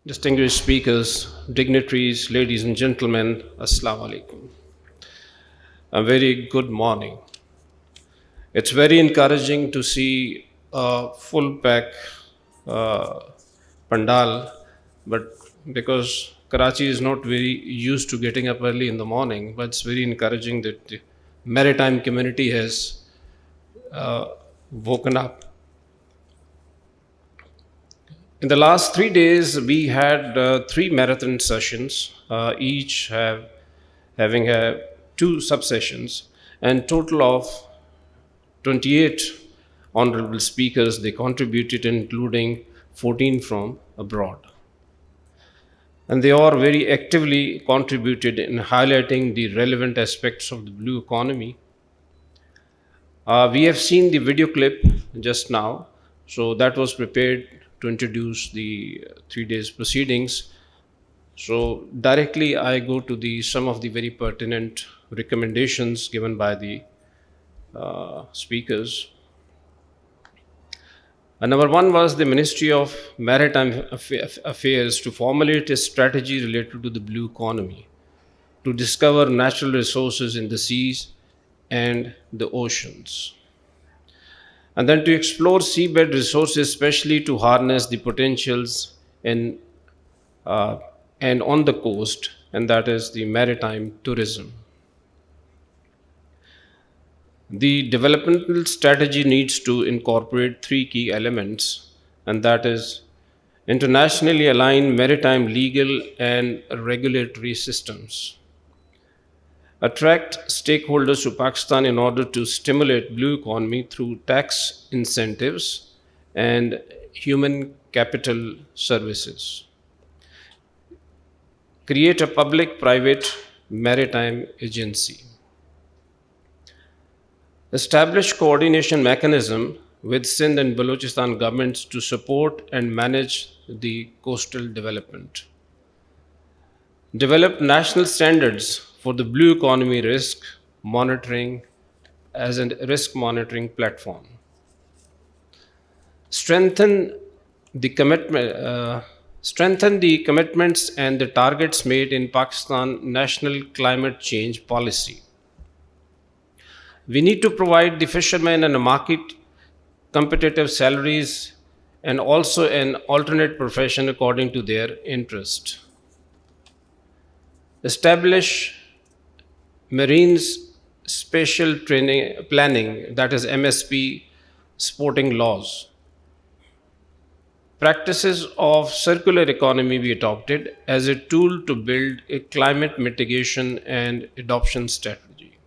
Distinguished speakers, dignitaries, ladies and gentlemen, Assalamu alaikum. A very good morning. It's very encouraging to see a full pack uh, pandal, but because Karachi is not very used to getting up early in the morning, but it's very encouraging that the maritime community has woken up. In the last 3 days, we had three marathon sessions, each having two subsessions, and total of 28 honorable speakers. They contributed, including 14 from abroad. And they all very actively contributed in highlighting the relevant aspects of the blue economy. We have seen the video clip just now, so that was prepared to introduce the 3 days proceedings. So directly I go to the some of the very pertinent recommendations given by the speakers. Number one was the Ministry of Maritime Affairs to formulate a strategy related to the blue economy, to discover natural resources in the seas and the oceans, and then to explore seabed resources, especially to harness the potentials in and on the coast, and that is the maritime tourism. The developmental strategy needs to incorporate three key elements, and that is internationally aligned maritime legal and regulatory systems, attract stakeholders to Pakistan in order to stimulate blue economy through tax incentives and human capital services, create a public private maritime agency, establish coordination mechanism with Sindh and Balochistan governments to support and manage the coastal development, develop national standards for the blue economy risk monitoring as a risk monitoring platform, strengthen the strengthen the commitments and the targets made in Pakistan national climate change policy. We need to provide the fishermen and a market competitive salaries and also an alternate profession according to their interest. Establish Marines Spatial Training Planning, that is MSP, sporting laws. Practices of circular economy be adopted as a tool to build a climate mitigation and adoption strategy.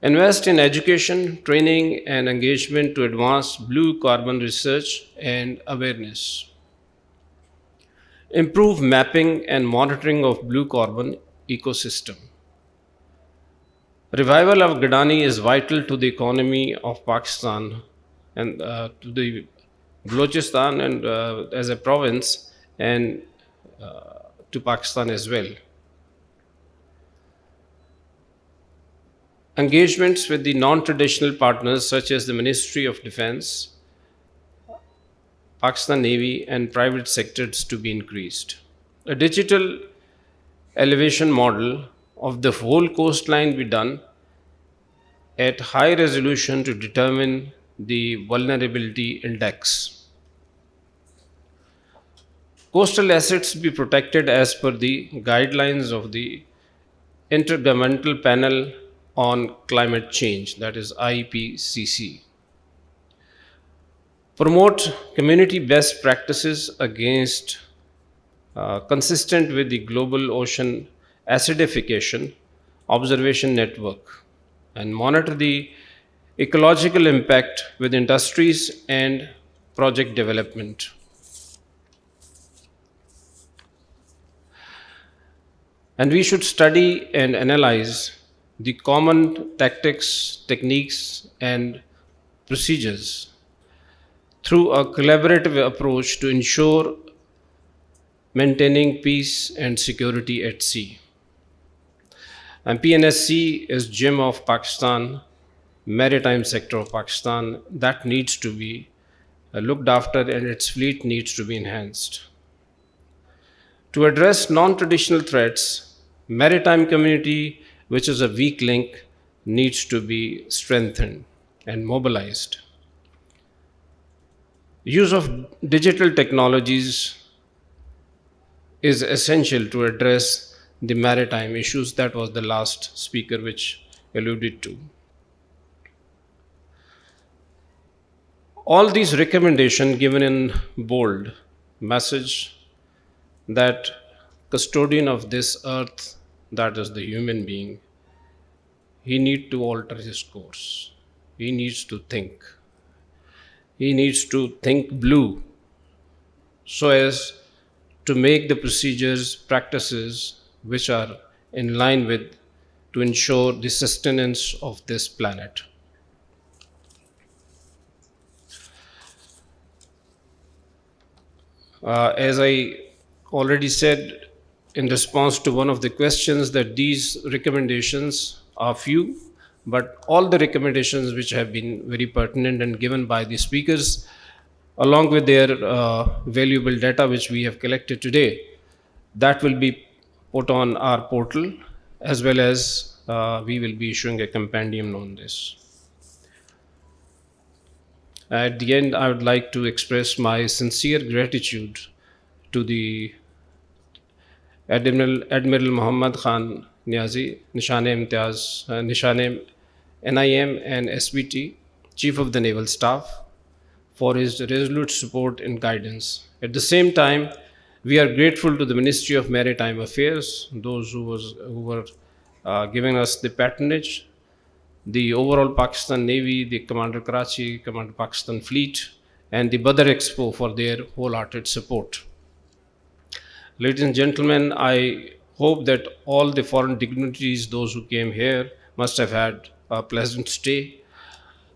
Invest in education, training, and engagement to advance blue carbon research and awareness. Improve mapping and monitoring of blue carbon ecosystem. Revival of Gadani is vital to the economy of Pakistan and to the Balochistan and as a province and to Pakistan as well. Engagements with the non-traditional partners such as the Ministry of Defense, Pakistan Navy and private sectors to be increased. A digital elevation model of the whole coastline be done at high resolution to determine the vulnerability index. Coastal assets be protected as per the guidelines of the Intergovernmental Panel on Climate Change, that is IPCC. Promote community best practices against consistent with the global ocean acidification observation network and monitor the ecological impact with industries and project development. And we should study and analyze the common tactics, techniques, and procedures through a collaborative approach to ensure maintaining peace and security at sea. And PNSC is gem of Pakistan, maritime sector of Pakistan that needs to be looked after and its fleet needs to be enhanced. To address non-traditional threats, maritime community, which is a weak link, needs to be strengthened and mobilized. Use of digital technologies is essential to address the maritime issues. That was the last speaker which alluded to. All these recommendations given in bold message that custodian of this earth, that is the human being, he need to alter his course. He needs to think. He needs to think blue so as to make the procedures, practices which are in line with to ensure the sustenance of this planet. As I already said in response to one of the questions, that these recommendations are few, but all the recommendations which have been very pertinent and given by the speakers, along with their valuable data which we have collected today, that will be put on our portal, as well as we will be issuing a compendium on this. At the end, I would like to express my sincere gratitude to the Admiral Muhammad Khan Niazi, Nishane Imtiaz, Nishane NIM and SBT, Chief of the Naval Staff, for his resolute support and guidance. At the same time, we are grateful to the Ministry of Maritime Affairs, those who were giving us the patronage, the overall Pakistan Navy, the Commander Karachi, Commander Pakistan Fleet, and the Badr Expo for their wholehearted support. Ladies and gentlemen, I hope that all the foreign dignitaries, those who came here, must have had a pleasant stay.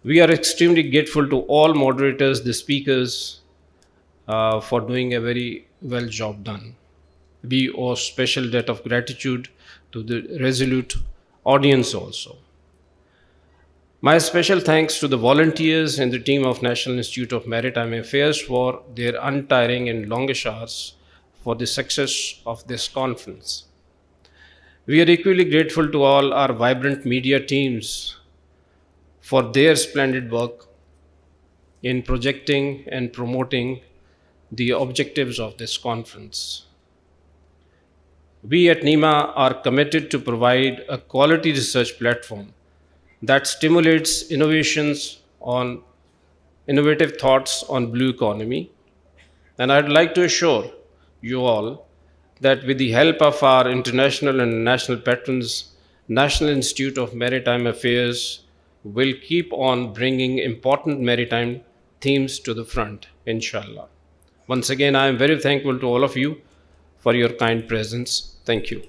We are extremely grateful to all moderators, the speakers, for doing a very well job done. We owe special debt of gratitude to the resolute audience also. My special thanks to the volunteers and the team of National Institute of Maritime Affairs for their untiring and longish hours for the success of this conference. We are equally grateful to all our vibrant media teams for their splendid work in projecting and promoting the objectives of this conference. We at NEMA are committed to provide a quality research platform that stimulates innovative thoughts on blue economy. And I'd like to assure you all that with the help of our international and national patrons, National Institute of Maritime Affairs will keep on bringing important maritime themes to the front, inshallah. Once again, I am very thankful to all of you for your kind presence. Thank you.